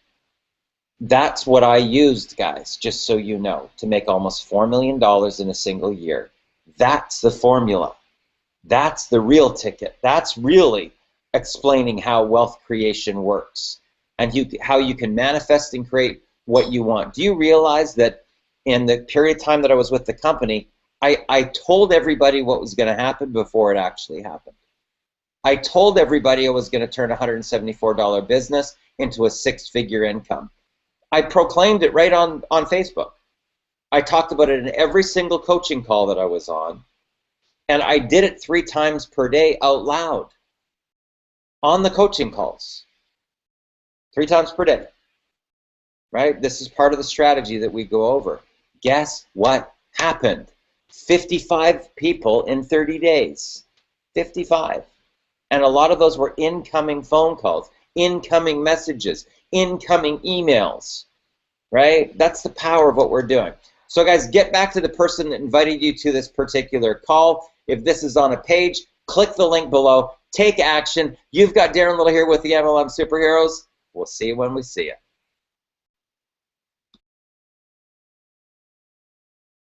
That's what I used, guys, just so you know, to make almost $4 million in a single year. That's the formula. That's the real ticket. That's really explaining how wealth creation works and how you can manifest and create what you want. Do you realize that in the period of time that I was with the company, I told everybody what was going to happen before it actually happened. I told everybody I was going to turn a $174 business into a 6-figure income. I proclaimed it right on Facebook. I talked about it in every single coaching call that I was on, and I did it 3 times per day out loud on the coaching calls. 3 times per day, right? This is part of the strategy that we go over. Guess what happened? 55 people in 30 days. 55. And a lot of those were incoming phone calls, incoming messages, incoming emails, right? That's the power of what we're doing. So guys, get back to the person that invited you to this particular call. If this is on a page, click the link below, take action. You've got Darren Little here with the MLM Superheroes. We'll see you when we see you.